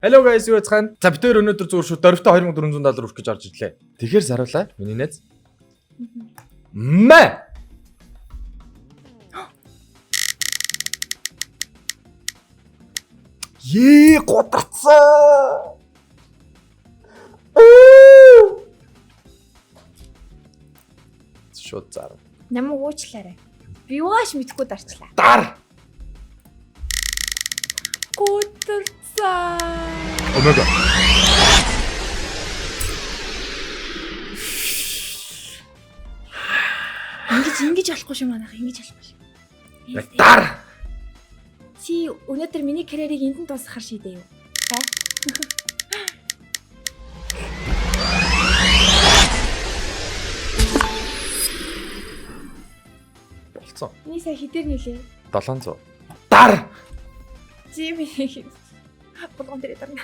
Hello guys, юу яцхан? За бид хоёр өнөөдөр зүгээр шүү дөрөвтөө $2400 өрөх гэж орж ирлээ. Тэгэхээр саруулаа. Миний найз. Мэ. Гудацсан. Шууд зар. Намайг уучлаарай. Би юугаш мэдхгүй дарчлаа. Дар. Гудацсан. Омега. Ингэж болохгүй шүү манайха. Ингэж болохгүй шүү. Дар. Чи өнөөдөр миний карьерийг энд нь дуусгахар шийдээ юу? Болцсон. Миний сая хідээр нилээ. 700. Дар. Чи би болгон дээр дарна.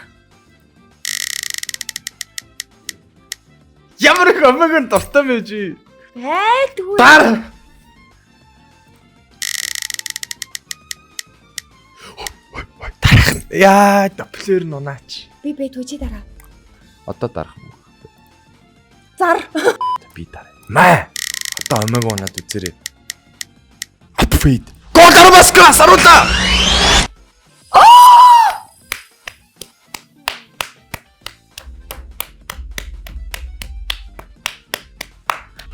Ямар их омега дуртай байж. Тэгвэл Дар. Дарах. Яа, доплер нунаач. би түүчи дараа. Одоо дарах юм. Зар. Би дараа. Мэ. Одоо омега унаад үзээрэй. Апфид. Гол армаска саруулаа.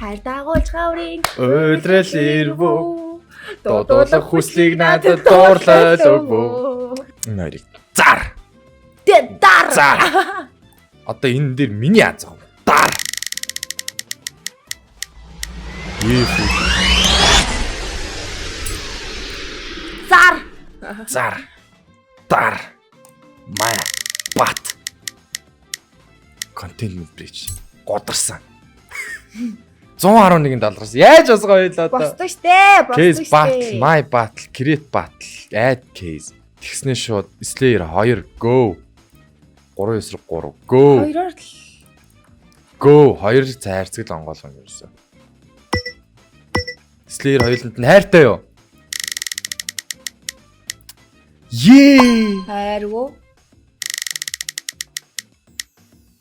Хайр дагуулж гаврын Өдрөл ирвүү. Додуулах хүслийг надад дуурлал өгвөө. Нэрийг зар. дар. Зар. Одоо энэ дээр миний аз байгаа. Дар. Зар. Зар. Дар. Май. Бат. Containment breach. Годарсан. 111-ийн доллараас яаж осгоо ойлоо одоо. Босдог штэ. Case Босдог battle, штэ. my battle, create battle, add case. Тэгснээ шууд Slayer 2 go. 3-3 go. Хоёроор л Go 2 цайрцаг л онгоолгоо ерөөсөө. Slayer хоёуланд нь хайртай юу? Yee! хайргуу.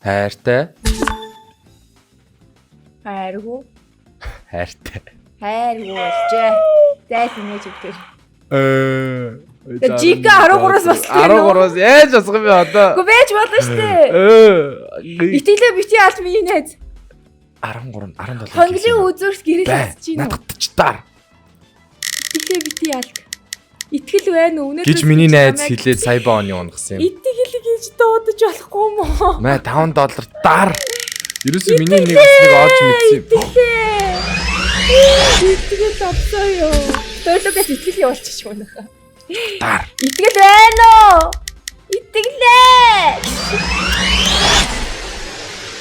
Хайртай. Хайргуу. Хайртай. Хайргуу болжээ. Зайс нээж өгдөө. Жика Жика 13-аас босдог юм уу? 13-аас яаж босгох юм бэ одоо? Гү байж болно штэ. Итгэлээ бити алт миний найз. 13 17. Хонглын үзүүрс гэрэл асч чинь. Надад тачтаар. Итгэлээ бити алт. Итгэл байна уу? Өнөөдөр Гэж миний найз хэлээд сая бооны унгасан юм. Итгэл гэж дуудаж болохгүй юм уу? Мэ $5 дар. Ерөөсөө миний нэг олж мэдсэн юм. Итгэл авсаа ёо. Тойлогоос итгэл явуулчих өнөхөө. Дар. Итгэл байна уу? Итгэлээ.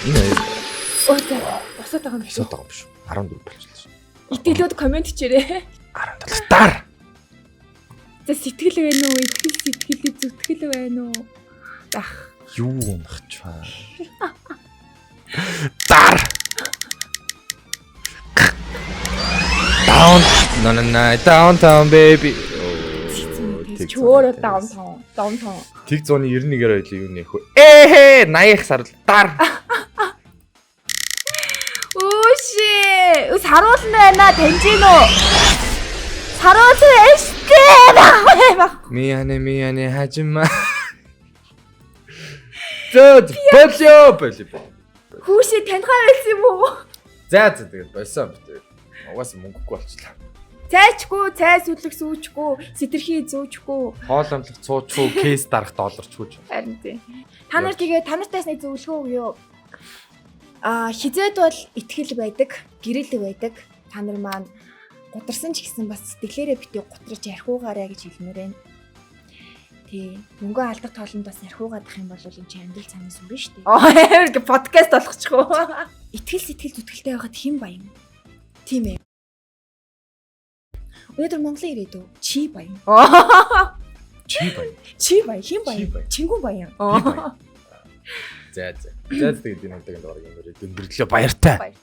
Энэ Өөдөө босоод байгаа юм биш үү? босоод байгаа юм шүү. 14 болчихлоо шүү. Итгэлүүд комент хийчээрэй. 17 дар. За сэтгэл байна уу? Сэтгэл зүтгэл байна уу? Ах. Юу унах чаа. Дар. Downtown baby. Чөөрө даунтаун. Тэг 191-ээр ойлоо юу нэх вэ? Эхэ 80-х сар дар. Үши. Саруулна байна таньжин уу? Саруулна штэ. Мияне хажима. Зөд болио. Хүүши таньхаа байсан юм уу? За тэгээд болсон бит. Угаас мөнгөгүй болчихлоо. Цайчгүй, цай сүлэг сүүчгүй, сэтэрхий зүүчгүй. Хоол амлах цуучгүй, кейс дарах $чгүй. Харин тийм. Та нар тэгээ та нартаас нэг зөвлөгөө өгөө. Хизээд бол итгэл байдаг, гэрэл байдаг. Та нар маань гутарсан ч гэсэн бас сэтгэлээрээ битээ гутраж ярихуугаарай гэж хэлмээр байна. Тий. Мөнгө алдар тоолонд бас ярихуугаадах юм бол энэ чинь амьдрал цаанаас үрнэ шүү дээ. Ингээ подкаст болгочихгүй. Итгэл сэтгэл зүтгэлтэй байгаад хэн баян? Тийм ээ. Өнөөдөр Монголын ирээдүй чи баян. Чи баян. Хэн баян? Чингүн баян. За тэгээд энэ удаагийн дугаарыг өнөөдөр дэмбэрлээ баяртай.